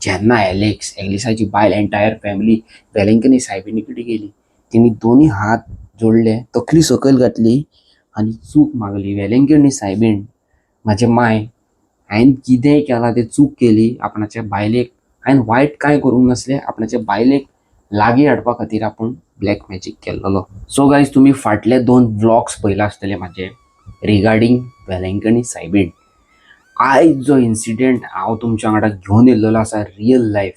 जेन्ना एलिक्साची बायल entire family वेलेंकनी सायबिणी कडेन गेली, तिणी दोन्ही हात जोडले, तकली सकयल घातली आनी चूक मागली. वेलेंकनी सायबीण, म्हाजे माय, हांवें कितेंय केलां तें चूक केली. आपणाच्या बायलेक हांवें वायट कांय करूंक नासलें. आपणाच्या बायलेक लागीं हाडपा खातीर आपूण ब्लॅक मॅजीक केल्लो. सो गायज, तुमी फाटले 2 व्लॉग्स पयला आसतले म्हाजे रिगार्डींग वेलेंकनी सायबीण. आयज जो इन्सिडेंट हांव तुमच्या वांगडा घेवन येयल्लो आसा, रियल लायफ,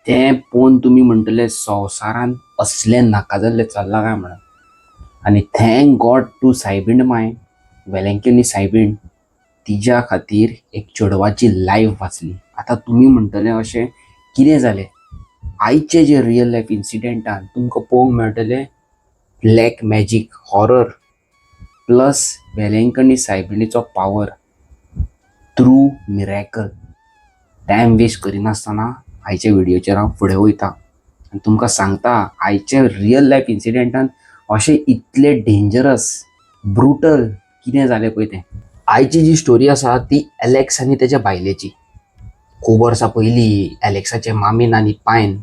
तें पळोवन तुमी म्हणटले संवसारान असलें नाका जाल्लें चल्लां काय म्हणून. आनी थँक गॉड टू सायबीण माय, वेलेंकनी सायबीण, तिच्या खातीर एक चेडवाची लायफ वाचली. आतां तुमी म्हणटले अशें कितें जालें. आयचे जे रियल लायफ इन्सिडेंटान तुमकां पळोवंक मेळटलें black magic, horror plus Velankanni सायबिणीचो power through miracle. Time waste करिनासतना आयच्या व्हिडिओचेर हांव फुडें वयता आनी तुमकां सांगता आयच्या रियल लायफ इन्सिडेंटान अशें इतले डेंजरस, ब्रुटल कितें जालें पळय तें. आयची जी स्टोरी आसा ती एलेक्स आनी तेच्या बायलेची. खूब वर्सां पयलीं एलेक्साचे मामीन आनी पायन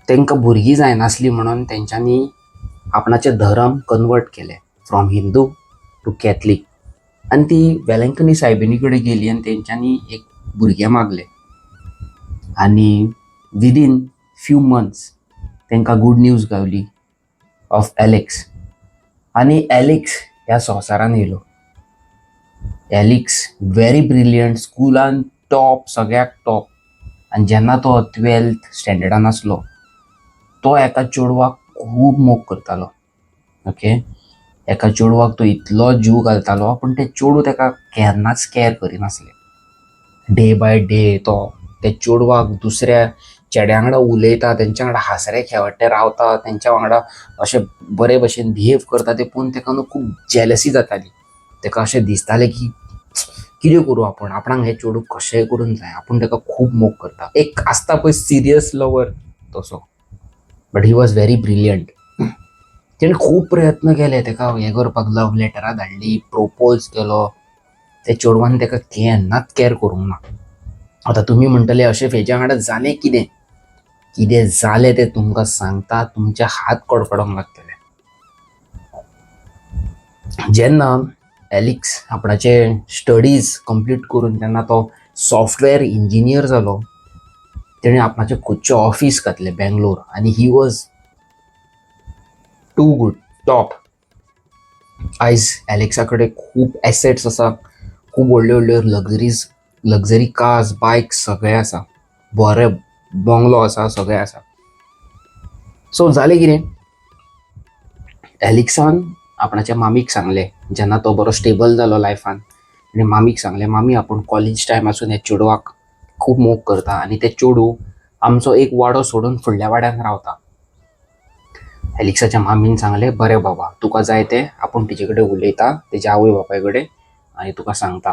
तांकां भुरगीं जायनासलीं म्हणून तेंच्यांनी आपणाचे धर्म कन्वर्ट केले फ्रॉम हिंदू टू कॅथलीक. आनी ती वेलेंकनी सायबिणी कडेन गेली आनी तेंच्यांनी एक भुरगें मागलें. आनी विदीन फ्यू मंथ्स तांकां गूड न्यूज गावली ऑफ एलेक्स. आनी एलेक्स ह्या संवसारान येयलो. एलेक्स व्हेरी ब्रिलियंट, स्कुलान टॉप, सगळ्याक टॉप. आनी जेन्ना तो 12th स्टँडर्डान आसलो, तो एका चेडवाक खूब मोग करतालो. ओके, एका चेडवाक तो इतलो जीव घालतालो, पूण तें चेडूं ताका केन्नाच कॅर करिनासलें. डे बाय डे तो त्या चेडवाक दुसऱ्या चेड्या वांगडा उलयता, तेंच्या वांगडा हासरे खेळटे रावता, तेंच्या वांगडा अशें बरे भशेन बिहेव करता तें पळोवन ताका न्हू खूब जेलसी जाताली. ताका अशें दिसतालें की कितें करूं आपणाक हें चेडूं कशेंय करून जाय. आपूण ताका खूब मोग करता, एक आसता पळय सिरियस लवर तसो. But he was very brilliant. तेणें खूब प्रयत्न केले ताका हें करपाक, लव लेटरां धाडलीं, प्रोपोज केलो. त्या चेडवान ताका केन्नाच कॅर करूंक ना. आतां तुमी म्हणटले अशें हेच्या वांगडा जालें कितें. कितें जालें तें तुमकां सांगता, तुमचे हात कडकडोंक लागतले. जेन्ना एलेक्स आपणाचे स्टडीज कंप्लीट करून जेन्ना तो सॉफ्टवेअर इंजिनियर जालो, तेणें आपणाचें खुदचें ऑफिस घातलें बेंगलोर. आनी he was too good, top. आयज एलेक्सा कडेन खूब एसेट्स आसा, खूब व्हडल्यो व्हडल्यो लग्जरी कार्स, बायक्स सगळें आसा, बरें बंगलो आसा, सगळें आसा. सो जालें कितें, एलेक्सान आपणाच्या मामीक सांगलें जेन्ना तो बरो स्टेबल जालो लायफान, आनी मामीक सांगलें, मामी आपूण कॉलेज टायमासून ह्या चेडवाक खूब मोग करता आनी तें चेडूं आमचो एक वाडो सोडून फुडल्या वाड्यान रावता. एलेक्साच्या मामीन सांगलें, बरें बाबा, तुका जाय तें आपूण तिचे कडेन उलयता, तेच्या आवय बापाय कडेन, आनी तुका सांगता.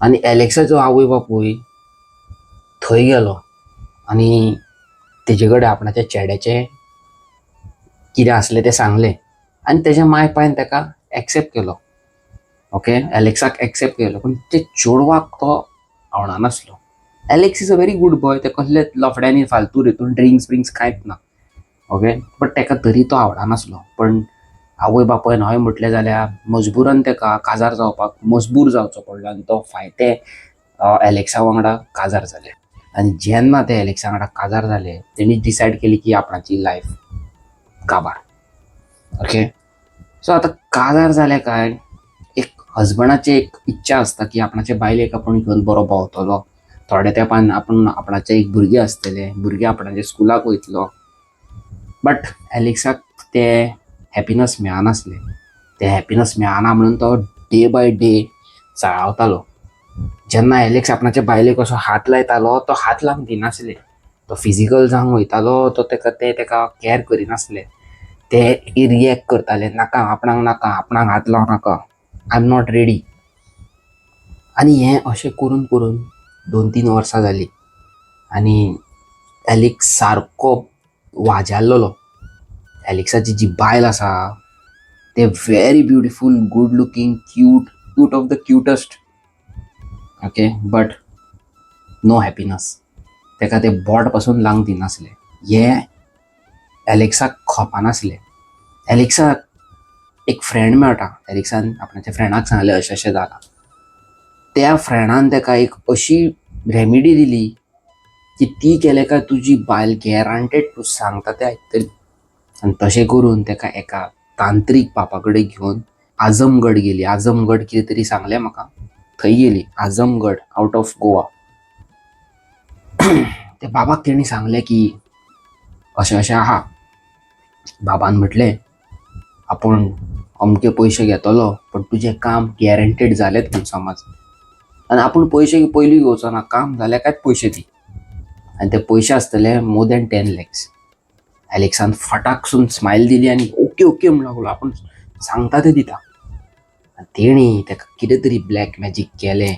आनी एलेक्साचो आवय बापूय थंय गेलो आनी तेजे कडेन आपणाच्या चेड्याचें कितें आसलें तें सांगलें. आनी तेज्या माय पायन ताका एक्सेप्ट केलो. ओके, एलेक्साक एक्सेप्ट केलो, पूण ते चेडवाक तो आवडनासलो. Alex is a very good boy, ते कसले लफड्यांनी फालतू हितून ड्रिंक्स कांयच ना. ओके, बट ताका तरी तो आवडनासलो. पण आवय बापायन हय म्हटलें जाल्यार मजबुरान ताका काजार जावपाक मजबूर जावचो पडलो. आनी तो फायते एलेक्सा वांगडा काजार जाले. आनी जेन्ना ते एलेक्सा वांगडा काजार जाले, तेणी डिसायड केली की आपणाची लायफ काबार. ओके, सो आतां काजार जालें काय, एक हजबंडाची एक इच्छा आसता की आपणाच्या बायलेक आपूण घेवन बरो भोंवतलो. थोड्या तेंपान आपूण आपणाचें एक भुरगें आसतलें, भुरगें आपणाच्या स्कुलाक वयतलो. बट एलेक्साक ते हॅपिनस मेळनासलें. ते हॅपिनस मेळना म्हणून तो डे बाय डे चाळावतालो. जेन्ना एलेक्स आपणाच्या बायलेक असो हात लायतालो, तो हात लावंक दिनासले. तो फिजिकल जावंक वयतालो, तो ताका कॅर करिनासले. ते रिएक्ट करताले, नाका आपणाक हात लावं नाका, आय एम नॉट रेडी. आनी हें अशें करून करून 2-3 वर्सां जालीं आनी एलेक्स सारको वाजाल्लो. एलेक्साची जी बायल आसा ते very beautiful, good looking, cute of the cutest. Okay, but no happiness. ताका ते बोट पासून लावंक दिनासले. हे एलेक्साक खपनासले. एलेक्साक एक फ्रेंड मेळटा. एलेक्सान आपणाच्या फ्रेंडाक सांगलें अशें अशें जालां. त्या फ्रेंडान ताका एक अशी रेमिडी दिली की ती केले काय तुजी बायल गॅरंटेड तूं सांगता तें आयकतली. आनी तशें करून ताका एका तांत्रीक बाबा कडेन घेवन आझमगड गेली. आझमगड कितें तरी सांगलें म्हाका. थंय गेली. Azamgarh out of Goa. त्या बाबाक तेणी सांगलें की अशें अशें आहा. बाबान म्हटलें आपूण अमके पयशे घेतलो पण तुजें काम गॅरंटेड जालेंच म्हूण समज. आनी आपूण पयशे पयलीं घेवचो ना, काम जाल्या कांयच पयशे दी. आनी ते पयशे आसतले मोर दॅन 10 lakhs. एलेक्सान फटाकसून स्मायल दिली आनी ओके ओके म्हणूंक लागलो, आपूण सांगता तें दिता. आनी तेणी ताका कितें तरी ब्लॅक मॅजीक केलें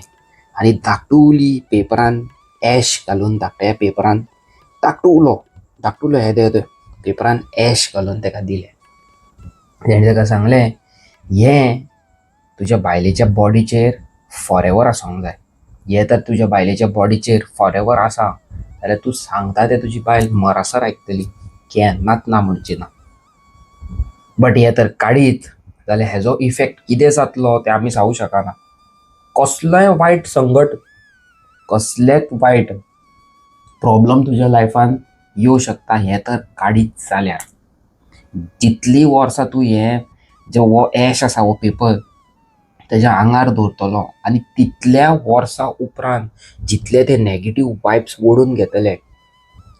आनी धाकटुली पेपरान एश घालून धाकट्या पेपरान धाकटुलो येदो पेपरान एश घालून ताका दिलें. तेणी ताका सांगलें हें तुज्या बायलेच्या बॉडीचेर फॉर आसूंक जाय. हे तर तुज्या बायलेच्या बॉडीचेर फॉर आसा जाल्यार तूं सांगता तें तुजी बायल मरासर आयकतली, केन्नाच ना म्हणची ना. बट हे तर काडीत जाल्यार हेजो इफेक्ट कितें जातलो तें आमी सांगूं शकना. कसलोय वायट संकट, कसलेच वायट प्रॉब्लम तुज्या लायफान येवं शकता हें तर काडीत जाल्यार. जितली वर्सां तूं हें जे हो एश आसा हो पेपर तेज्या आंगार दवरतलो आनी तितल्या वर्सां उपरांत जितले ते नेगेटीव वायब्स ओडून घेतले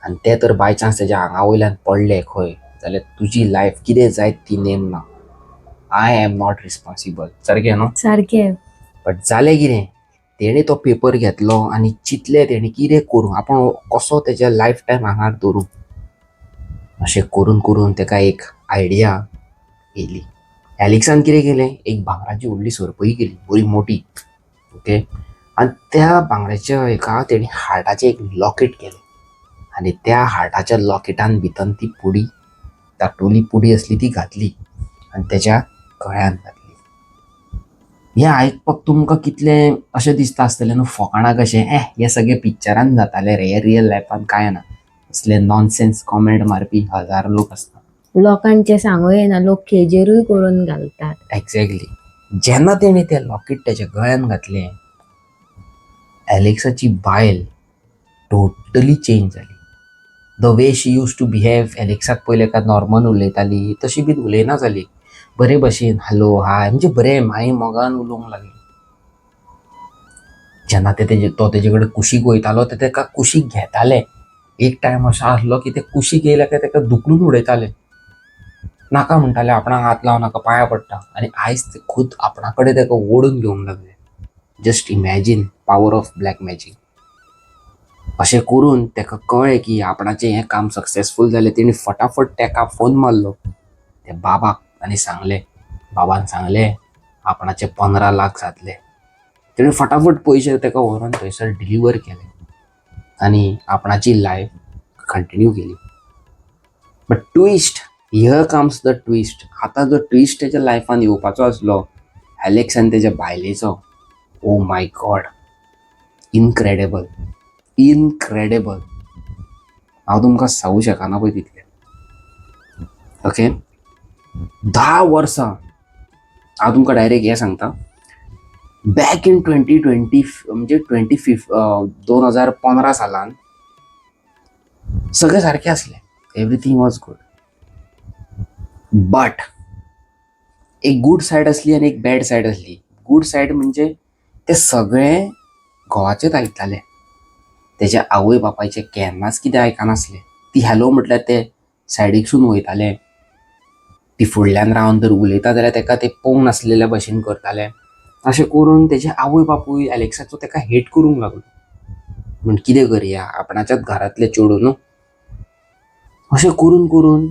आनी ते तर बाय चान्स तेज्या आंगा वयल्यान पडले खंय जाल्यार तुजी लायफ कितें जायत ती नेम ना. I am not responsible. सारकें न्हू? सारकें. बट जालें कितें, तेणी तो पेपर घेतलो आनी चिंतलें तेणी कितें करूं, आपूण कसो तेज्या लायफ टायम आंगार दवरूं. अशें करून करून ताका एक आयडिया येयली. एलेक्सान कितें केलें, एक भांगराची व्हडली सरपळी केली बरी मोठी. ओके. आनी त्या भांगराच्या हेका तेणी हार्टाचें एक लॉकेट केलें आनी त्या हार्टाच्या लॉकेटान भितर ती पुडी, धाकटुली पुडी असली ती घातली आनी तेज्या गळ्यान घातली. हें आयकपाक तुमकां कितलें अशें दिसता आसतलें न्हू, फकाणां कशें, हें सगळें पिक्चरान जातालें रे, हें रियल लायफान कांय ना. असले नॉनसेन्स कॉमेंट मारपी हजार लोक असतात. लोकांचे सांगूं येना, लोक खेजेरूय करून घालतात. एक्झॅक्टली. जेन्ना तेणी तें लॉकेट तेज्या गळ्यान घातलें, एलेक्साची बायल टोटली चेंज जाली. The way she use to behave, एलेक्साक पयलें एका नॉर्मल उलयताली तशी बीन उलयना जाली. बरे भशेन हॅलो हाय म्हणजे बरें माये मोगान उलोवंक लागली. जेन्ना तो तेजे कडेन कुशीक वयतालो ते ताका कुशीक घेताले. एक टायम असो आसलो की ते कुशीक येयले काय ताका धुकलून उडयताले. नाका म्हणटाले, आपणाक हात लावं नाका, पांयां पडटा. आनी आयज ते खूद आपणा कडेन ताका ओडून घेवंक लागले. Just imagine power of black magic. अशें करून ताका कळ्ळें की आपणाचें हें काम सक्सेसफूल जालें. तेणी फटाफट ताका फोन मारलो त्या बाबाक आनी सांगलें, बाबान सांगलें आपणाचे 15 लाख जातले. तेणी फटाफट पयशे ताका व्हरून थंयसर डिलिव्हर केले आनी आपणाची लायफ कंटिन्यू केली. But twist, here comes the twist. आतां जो ट्विस्ट तेज्या लायफान येवपाचो आसलो एलेक्स आनी तेज्या बायलेचो, ओ माय गॉड, इनक्रेडिबल. हांव तुमकां सांगूं शकना पळय तितलें. ओके. 10 वर्सां हांव तुमकां डायरेक्ट हें सांगता. बॅक इन 2020 म्हणजे 2015 सालान सगळें सारकें आसलें. Everything was good. बट एक गूड सायड आसली आनी एक बॅड सायड आसली. गूड सायड म्हणजे ते सगळें घोवाचेंच आयकताले. तेज्या आवय बापायचें केन्नाच कितें आयकनासलें. ती हॅलो म्हटल्यार ते सायडीकसून वयताले. ती फुडल्यान रावन जर उलयता जाल्यार ताका ते पळोवंक नासलेल्या भशेन करताले. अशें करून तेजे आवय बापूय एलेक्साचो ताका हेट करूंक लागलो. म्हण कितें करया, आपणाच्याच घरांतले चेडूं न्हू. अशें करून करून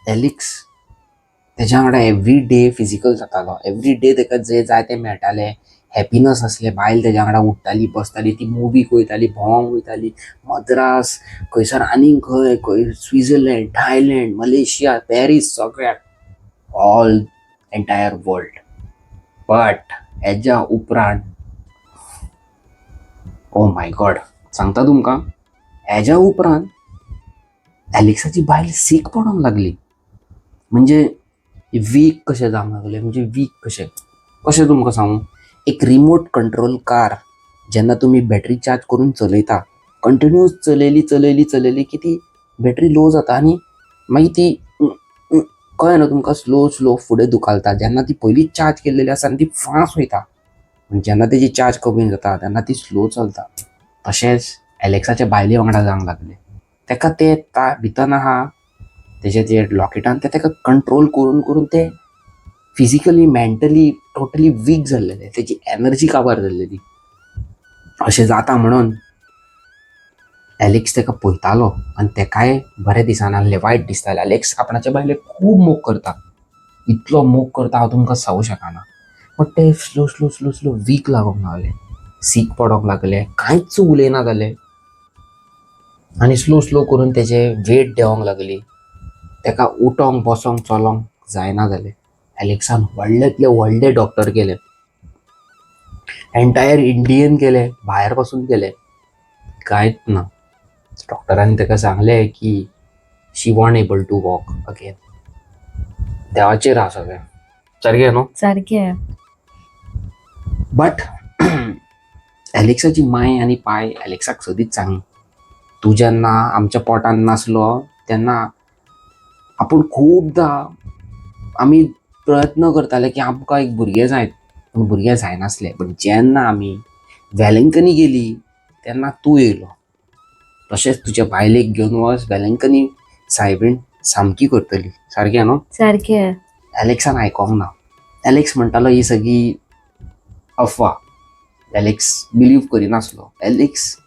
एलेक्स तेज्या वांगडा एवरी डे फिजिकल जातालो. एवरी डे ताका जें जाय तें मेळटालें. हॅपिनस आसलें. बायल तेज्या वांगडा उठताली बसताली, ती मुवीक वयताली, भोंवंक वयताली, मद्रास, खंयसर आनीक खंय स्विझर्लंड, थायलंड, मलेशिया, पॅरीस, सगळ्याक ऑल एंटायर वर्ल्ड. बट हेज्या उपरांत ओ माय गॉड, सांगता तुमकां, हेज्या उपरांत एलेक्साची बायल सीक पडोंक लागली. म्हणजे वीक कशें जावंक लागले, म्हणजे वीक कशें तुमकां सांगू, एक रिमोट कंट्रोल कार जेन्ना तुमी बॅटरी चार्ज करून चलयता, कंटिन्यूस चलयली की ती बॅटरी लो जाता आनी मागीर ती कळ्ळें तुमकां स्लो फुडें धुकलता. जेन्ना ती पयलींच चार्ज केल्लेली आसा आनी ती फास्ट वयता, जेन्ना तेजी चार्ज कमी जाता तेन्ना ती स्लो चलता. तशेंच एलेक्साच्या बायले वांगडा जावंक लागलें. तेका ते भितर आहा तेजे जे लॉकेटान तेका कंट्रोल करून ते फिजिकली मेंटली टोटली वीक जाल्लेले, तेजी एनर्जी काबार जाल्लेली. अशें जाता म्हणून एलेक्स तेका पळयतालो आनी तेकाय बरें दिसनासलें, वायट दिसतालें. एलेक्स आपणाचे बायलेक खूब मोग करता, इतलो मोग करता हांव तुमकां सांगूं शकना. बट ते स्लो वीक लागोंक लागले, सीक पडोंक लागले, कांयच उलयना जाले आनी स्लो करून तेजे वेट देंवोंक लागली. तेका उठोंक बसोंक चलोंक जायना जालें. एलेक्सान व्हडलेंतले व्हडले डॉक्टर केले, एंटायर इंडियन केले, भायर पासून केले, कांयच ना. डॉक्टरांनी तेका सांगलें की she won't able to walk again. देवाचेर आहा सगळें, सारकें न्हू. सारकें. बट एलेक्साची माय आनी पाय एलेक्साक सदींच सांग, तूं जेन्ना आमच्या पोटान नासलो तेन्ना आपूण खूबदां आमी प्रयत्न करताले की आमकां एक भुरगें जायत, पूण भुरगें जायनासलें. बट जेन्ना आमी वेलंकनी गेली तेन्ना तूं येयलो. तशेंच तुज्या बायलेक घेवन वच, वेलंकनी सायबीण सामकी करतली, सारकें न्हू. सारकें. एलेक्सान आयकोंक ना. एलेक्स म्हणटालो ही सगळी अफवा. एलेक्स बिलीव करिनासलो. एलेक्स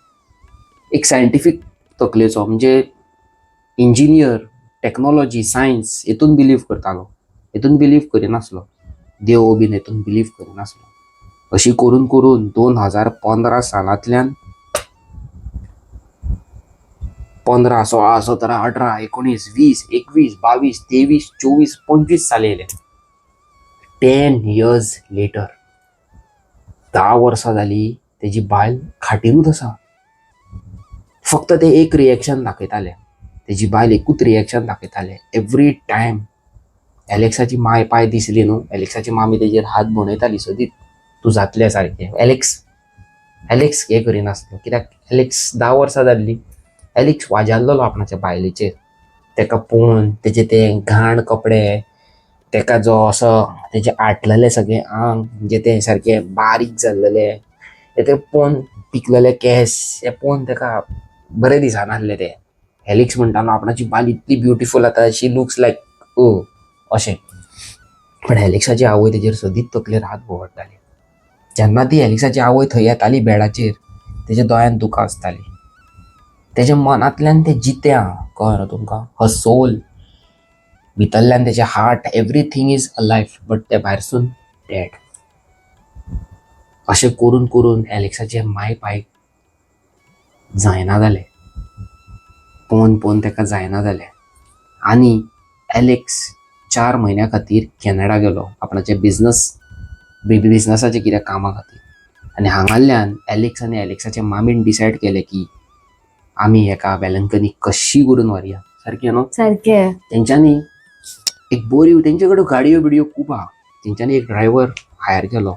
एक सायंटिफीक तकलेचो, म्हणजे इंजिनियर, टेक्नॉलॉजी, सायन्स हेतून बिलीव करतालो, हेतून बिलीव करिनासलो. देव बीन हेतून बिलीव करिनासलो. अशी करून 2015 सालांतल्यान 15, 16, 17, 18, 19, 20, 21, 22, 23, 24, 25 साल येयले. 10 years लेटर, 10 वर्सां जाली तेजी बायल खाटीरूच आसा. फक्त ते एक रिएक्शन दाखयताले, तेजी बायल एकूच रिएक्शन दाखयताले एवरी टायम. एलेक्साची माय पाय दिसली न्हू, एलेक्साची मामी तेजेर हात भोंवडायताली सदींच, तूं जातलें सारकें. एलेक्स हें करिनासलो, कित्याक एलेक्स 10 वर्सां जाल्ली. एलेक्स वाजाल्लो आपणाच्या बायलेचेर. तेका पळोवन तेजे ते घाण कपडे, तेका जो असो तेजे आटलेले सगळें आंग, म्हणजे ते सारकें बारीक जाल्लेले, ते पळोवन पिकलेले केस, हे पळोवन तेका बरें दिसनासलें ते. एलेक्स म्हणटालो आपणाची बायल इतली ब्युटिफूल आतां, शी लुक्स लायक अशें. पण एलेक्साची आवय तेजेर सदींच तकलेर हात भोंवडायताली. जेन्ना ती एलेक्साची आवय थंय येताली बेडाचेर, तेज्या दोळ्यान दुकां आसताली. तेज्या मनांतल्यान तें जित्यां, कळ्ळें तुमकां, हर सोल, भितरल्यान तेजें हार्ट, एवरीथींग इज अलायव्ह, बट ते भायरसून डेड. अशें करून एलेक्साचे माय पाय जायना जालें, पळोवन तेका जायना जालें. आनी एलेक्स 4 म्हयन्या खातीर कॅनडा गेलो आपणाचे बिझनसाचे कितें कामा खातीर. आनी हांगाल्यान एलेक्स आनी एलेक्साच्या मामीन डिसायड केलें की आमी हेका वेलंकनी कशी करून व्हरया, सारकें न्हू. सारकें. तेंच्यांनी एक तेंचे कडेन गाडयो बिडयो खूब आहा. तेंच्यांनी एक ड्रायव्हर हायर केलो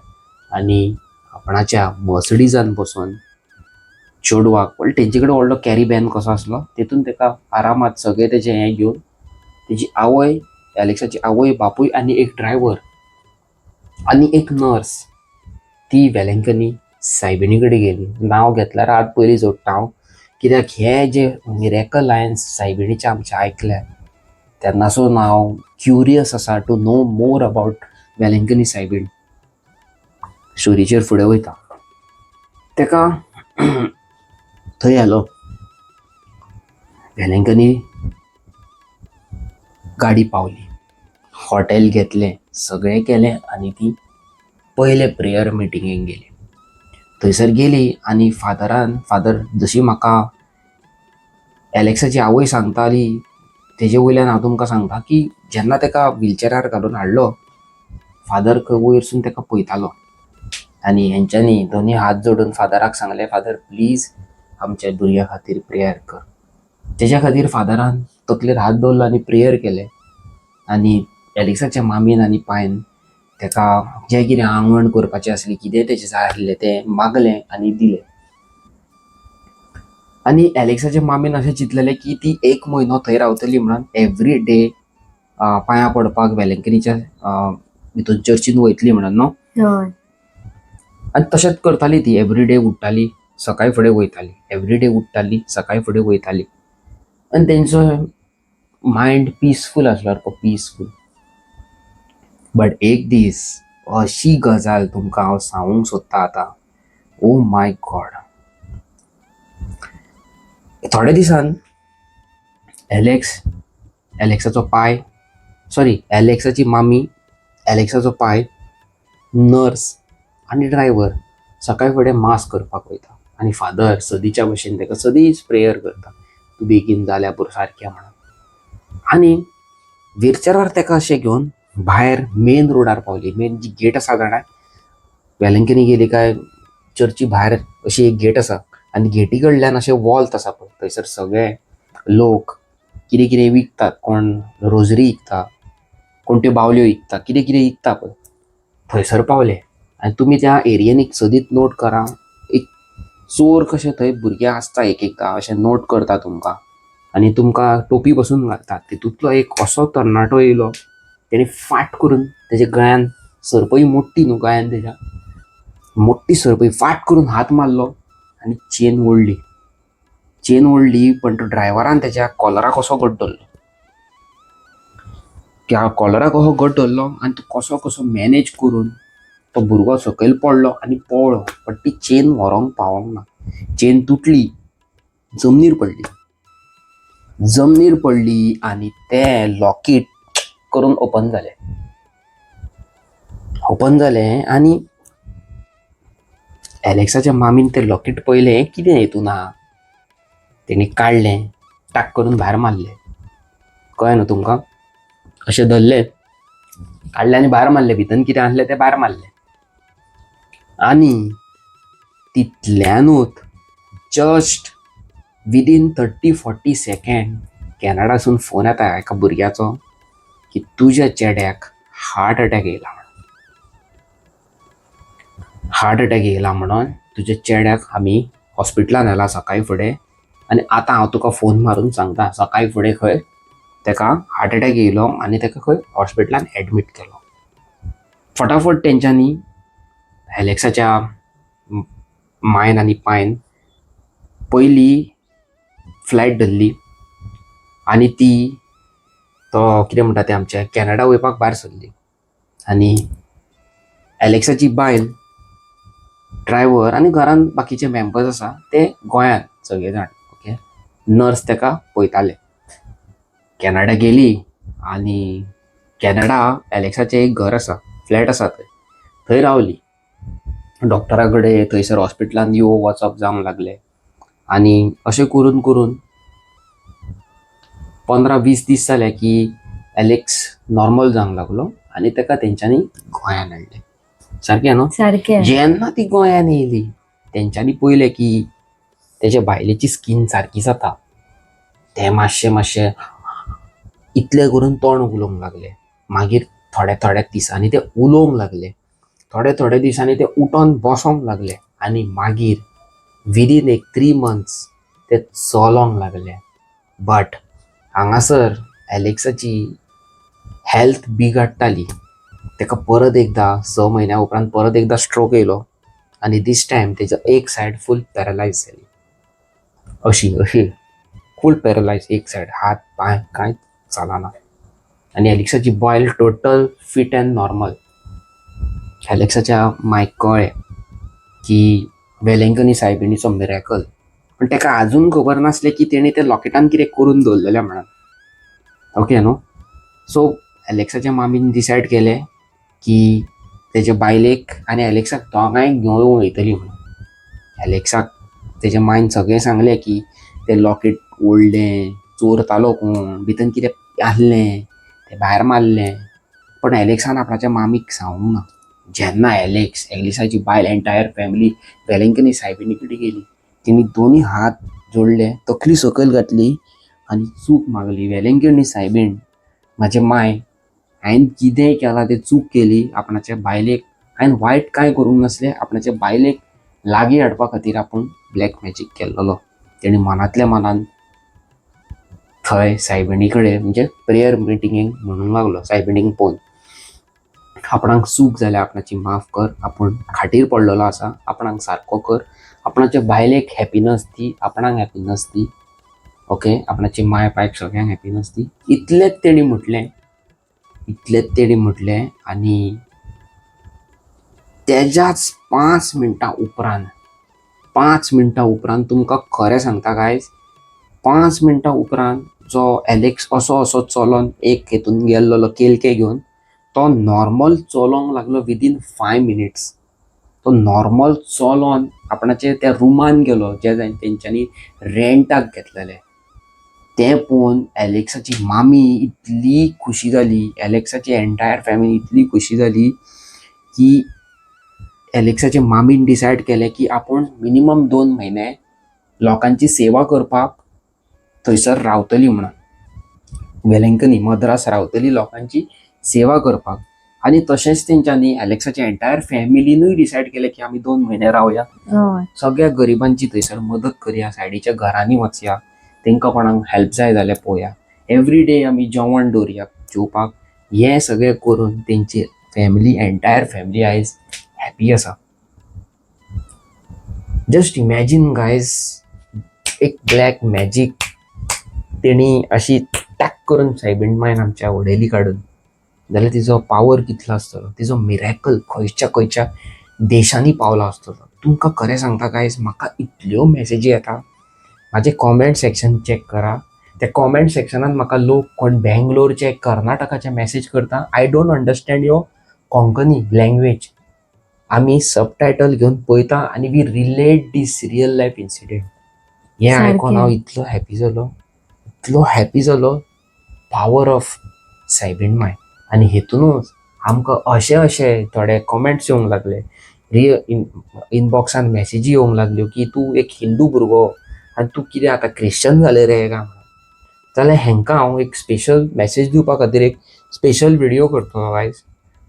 आनी आपणाच्या मर्सडीजान बसून चेडवाक, तेंचे कडेन व्हडलो कॅरी बॅन कसो आसलो, तेतून तेका आरामात सगळें तेजें हें घेवन तेजी आवय, एलेक्साची आवय, बापूय आनी एक ड्रायव्हर आनी एक नर्स ती वेलंकनी सायबिणी कडेन गेली. नांव घेतल्यार आत पयलीं जोडटा हांव, कित्याक हे जे मिरेकल हांवें सायबिणीचे आमचे ऐकल्या तेन्नासून हांव क्युरियस आसा to know more about Velankanni सायबीण. स्टोरीचेर फुडें वयता. तेका थंय येलो, वेलंकनी गाडी पावली, हॉटेल घेतलें, सगळें केलें आनी ती पयले प्रेयर मिटिंगेक गेली. थंयसर गेली आनी फादर जशी म्हाका एलेक्साची आवय सांगताली तेजे वयल्यान हांव तुमकां सांगता की जेन्ना तेका व्हिलचॅरार घालून हाडलो, फादर वयरसून तेका पळयतालो आनी हेंच्यांनी दोनी हात जोडून फादराक सांगलें, फादर प्लीज आमच्या भुरग्या खातीर प्रेयर कर. तेच्या खातीर फादरान तकलेर हात दवरलो आनी प्रेयर केले. आनी एलेक्साच्या मामीन आनी पायन तेका जें कितें आंगवण करपाचें आसलें, कितें तेचें जाय आसलें तें मागलें आनी दिलें. आनी एलेक्साच्या मामीन अशें चिंतलेलें की ती 1 म्हयनो थंय रावतली म्हणून एवरी डे पांयां पडपाक वेलंकनीच्या भितून चर्चीन वयतली म्हणून न्हू. हय. आनी तशेंच करताली ती. एवरी डे उठ्ठाली, सकाळी फुडें वयताली. एवरी डे उठ्ठाली, सकाळी फुडें वयताली. आनी तेंचो मायंड पीसफूल आसलो सारको, पीसफूल. बट एक दीस अशी गजाल तुमकां हांव सांगूंक सोदतां आतां. Oh my God. थोड्या दिसान एलेक्साचो पाय, एलेक्साची मामी, एलेक्साचो पाय, नर्स आनी ड्रायव्हर सकाळी फुडें मास करपाक वयता. आनी फादर सदीच्या भशेन तेका सदींच प्रेयर करता, तूं बेगीन जाल्यार पुरो सारकें म्हणून. आनी व्हिलचॅरार तेका अशें घेवन भायर मेन रोडार पावली. मेन जी गेट आसा जाणा, वेलंकनी गेली काय चर्ची भायर अशी एक गेट आसा आनी गेटी कडल्यान अशें वॉल्त आसा पळय, थंयसर सगळे लोक कितें कितें विकतात. कोण रोजरी विकता, कोण त्यो बावल्यो विकता, कितें कितें विकता पळय, थंयसर पावले. आनी तुमी त्या एरियेन एक सदीत नोट करा, एक चोर कशे थंय भुरगे आसता एक एकदां अशें नोट करता तुमकां. आनी तुमकां टोपी पसून घालतात. तितूंतलो एक असो तरणाटो येयलो, तेणी फाट करून तेच्या गळ्यान, सरपळी मोठी न्हू गळ्यान, तेच्या मोठी सरपळी फाट करून हात मारलो आनी चेन ओडली. पण तो ड्रायव्हरान तेच्या कॉलराक कसो घट धरलो. त्या कॉलराक कसो घट धरलो आनी तो कसो कसो मॅनेज करून तो भुरगो सकयल पडलो आनी पळलो. पण ती चेन व्हरोंक पावोंक ना. चेन तुटली, जमनीर पडली आनी तें लॉकेट करून ओपन जालें. आनी एलेक्साच्या मामीन तें लॉकेट पळयलें, कितें हेतून आहा. तेणी काडलें, टाक करून भायर मारलें. कळ्ळें न्हू तुमकां. अशें धरलें, काडलें आनी भायर मारलें. भितन कितें आसलें तें भायर मारलें. आनी तितल्यानूच जस्ट विदीन 30-40 सेकंड कॅनडासून फोन येता एका भुरग्याचो की तुज्या चेड्याक हार्ट अटॅक येयला म्हणून तुज्या चेड्याक आमी हॉस्पिटलान व्हेला सकाळी फुडें. आनी आतां हांव तुका फोन मारून सांगता, सकाळी फुडें खंय तेका हार्ट अटॅक येयलो आनी तेका खंय हॉस्पिटलान एडमीट केलो. फटाफट तेंच्यांनी एलेक्साच्या मायन आनी पायन पयली फ्लायट धरली आनी ती तो कितें म्हणटा तें आमचें कॅनडा वयपाक भायर सरली. आनी एलेक्साची बायल, ड्रायव्हर आनी घरान बाकीचे मेंबर्स आसा ते गोंयान सगळे जाण. ओके. नर्स तेका पळयताले. कॅनडा गेली आनी कॅनडा एलेक्साचें एक घर आसा, फ्लॅट आसा थंय रावली. डॉक्टरा कडेन थंयसर हॉस्पिटलान येवप वचप जावंक लागलें. आनी अशें करून करून 15-20 दीस जाले की एलेक्स नॉर्मल जावंक लागलो आनी तेका तेंच्यांनी गोंयान हाडलें. सारकें न्हू. सारकें. जेन्ना ती गोंयान येयली तेंच्यांनी पळयलें की तेच्या बायलेची स्कीन सारकी जाता. ते मातशें इतलें करून तोंड उलोवंक लागलें. मागीर थोड्या दिसांनी ते उलोवंक लागले. थोड्या दिसांनी ते उठोन बसोंक लागले. आनी मागीर विदीन एक 3 months ते चलोंक लागले. बट हांगासर एलेक्साची हेल्थ बिगडटाली. तेका परत एकदा 6 म्हयन्या उपरांत परत एकदा स्ट्रोक येयलो आनी दीस टायम तेजो एक सायड फूल पॅरलायज जाली. अशी फूल पॅरलायज एक सायड, हात पांय कांयच चलना. आनी एलेक्साची बायल टोटल फीट एंड नॉर्मल. एलेक्साच्या मायक कळ्ळें की वेलंकनी सायबिणीचो मिरेकल. पण तेका आजून खबर नासलें की तेणी ते लॉकेटान कितें करून दवरलेलें म्हणून. ओके न्हू. सो एलेक्साच्या मामीन डिसायड केलें की तेजे बायलेक आनी एलेक्साक दोगांयक घेवन वयतली म्हणून. एलेक्साक तेजे मायन सगळें सांगलें की तें लॉकेट ओडलें, चोरतालो कोण, भितन कितें आसलें तें भायर मारलें. पण एलेक्सान आपणाच्या मामीक सांगूंक ना. जेन्ना एलेक्साची बायल एंटायर फॅमिली वेलंकनी सायबिणी कडेन गेली तिने दोन्ही हात जोडले, तकली सकयल घातली आनी चूक मागली. वेलंकणी सायबीण, म्हाजे माय, हांवें कितेंय केलां तें चूक केली. आपणाच्या बायलेक हांवें वायट कांय करूंक नासलें. आपणाच्या बायलेक लागीं हाडपा खातीर आपूण ब्लॅक मॅजीक केल्लो. तेणी मनांतल्या मनान थंय सायबिणी कडेन म्हणजे प्रेयर मिटिंगेक म्हणूंक लागलो. सायबिणीक पळोवन, आपणाक चूक जाल्या, आपणाची माफ कर. आपूण खाटीर पडलेलो आसा, आपणाक सारको कर. आपणाच्या बायलेक हॅपीनस दी, आपणाक हॅपीनस दी. ओके, आपणाची माय पायक सगळ्यांक हॅपीनस दी. इतलेंच तेणी म्हटलें आनी तेज्याच 5 मिनटां उपरांत तुमकां खरें सांगता गायज, 5 मिनटां उपरांत जो एलेक्स असो चलोन एक हेतून गेल्लो केलके घेवन, तो नॉर्मल चलोंक लागलो. विदीन 5 मिनिट्स तो नॉर्मल चलोन आपणाचे त्या रुमान गेलो जे तेंच्यांनी रेंटाक घेतलेले. तें पळोवन एलेक्साची मामी इतली खुशी जाली, एलेक्साची एंटायर फॅमिली इतली खुशी जाली की एलेक्साच्या मामीन डिसायड केलें की आपूण मिनिमम 2 म्हयने लोकांची सेवा करपाक थंयसर रावतली म्हणून. वेलंकनी मद्रास रावतली लोकांची सेवा करपाक. आनी तशेंच तेंच्यांनी एलेक्साच्या एंटायर फॅमिलीनूय डिसायड केलें की आमी 2 म्हयने रावया. सगळ्या गरिबांची थंयसर मदत करया, सायडीच्या घरांनी वचया, तेंकां कोणाक हेल्प जाय जाल्यार पळोवया, एवरी डे आमी जेवण दवरया जेवपाक. हें सगळें करून तेंची फॅमिली, एंटायर फॅमिली आयज हॅपी आसा. जस्ट इमॅजीन गायज, एक ब्लॅक मॅजीक तेणी अशी टॅक करून सायबीण मायन आमच्या उडयली काडून, जाल्यार तिजो पावर कितलो आसतलो, तिजो मिरेकल खंयच्या देशांनी पावला आसतलो. तुमकां खरें सांगता गायज, म्हाका इतल्यो मॅसेजी येता. म्हाजें कॉमेंट सेक्शन चॅक करा. त्या कॉमेंट सेक्शनान म्हाका लोक कोण बेंगलोरचे, कर्नाटकाचे मॅसेज करता. I don't understand your Konkani language. आमी सबटायटल घेवन पळयता आनी we relate this real life incident. हें आयकोन हांव इतलो हॅपी जालो. Power of Saibin Mai. आनी हेतूनच आमकां अशे थोडे कॉमेंट्स येवंक लागले, इनबॉक्सान मॅसेजी येवंक लागल्यो की तूं एक हिंदू भुरगो आनी तूं कितें आतां क्रिश्चन जालें रे काय म्हणून. जाल्यार हेंकां हांव एक स्पेशल मॅसेज दिवपा खातीर एक स्पेशल व्हिडिओ करतलो गायज.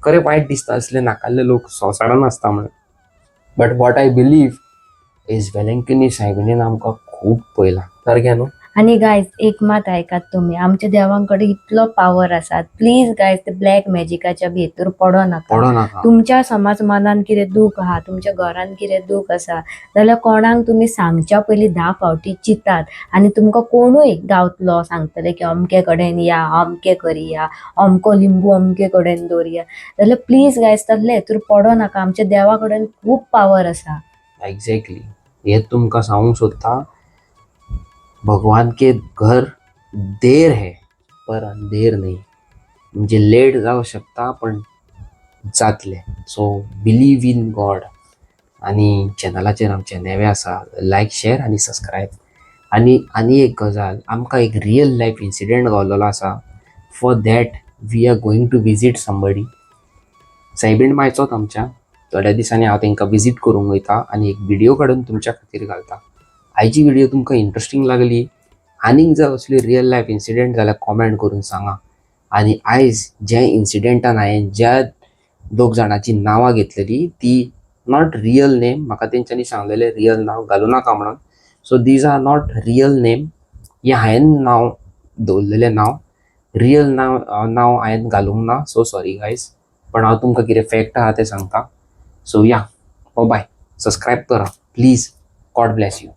खरें वायट दिसता असले नाकाल्ले लोक संवसारान आसता म्हणून. But what I believe is Velankanni सायबिणीन आमकां खूब पयलां. सारकें न्हू? आणि गायज, एक मात ऐकात तुम्ही, आमच्या देवांकडे इतलो पावर आसा. प्लीज गायज, ते ब्लॅक मॅजिकाच्या भितर पडो नाका. तुमच्या समाज मनान कितें दूख आहा, तुमच्या घरान कितें दूख आसा जाल्यार कोणाक तुमी सांगच्या पयलीं 10 फावटी चिंतात. आनी तुमकां कोणूय गावतलो सांगतले की अमके कडेन या, अमके करया, अमको लिंबू अमके कडेन दवरया, जाल्यार प्लीज गायज तसले हेतूर पडो नाका. आमच्या देवा कडेन खूब पावर आसा. एक्झॅक्टली, हे तुमकां सांगूंक सोदता. भगवान के घर देर है पर अंधेर नहीं. म्हणजे लेट जावं शकता पण जातले. So believe in God. आनी चॅनलाचेर आमचे नेवे आसा, लायक, शेअर आनी सबस्क्रायब. आनी एक गजाल, आमकां एक रियल लायफ इन्सिडेंट गावलेलो आसा. For that we are going to visit somebody. सायबीण मायचोच आमच्या. थोड्या दिसांनी हांव तेंकां विजीट करूंक वयता आनी एक व्हिडिओ काडून तुमच्या खातीर घालता. आयची व्हिडिओ तुमकां इंट्रस्टींग लागली, आनीक जर असली रियल लायफ इन्सिडेंट जाल्यार कॉमेंट करून सांगा. आनी आयज जे इन्सिडेंटान हांवें ज्या 2 जाणांची नांवां घेतलेली ती नॉट रियल नेम, म्हाका तेंच्यांनी सांगलेलें रियल नांव घालूं नाका म्हणून. So these are not real name. हें हांवें नांव दवरलेलें नांव. रियल नांव हांवें घालूंक ना. So sorry guys. पण हांव तुमकां कितें फॅक्ट आहा तें सांगता. सो या, बाय. सबस्क्रायब करा प्लीज. God bless you.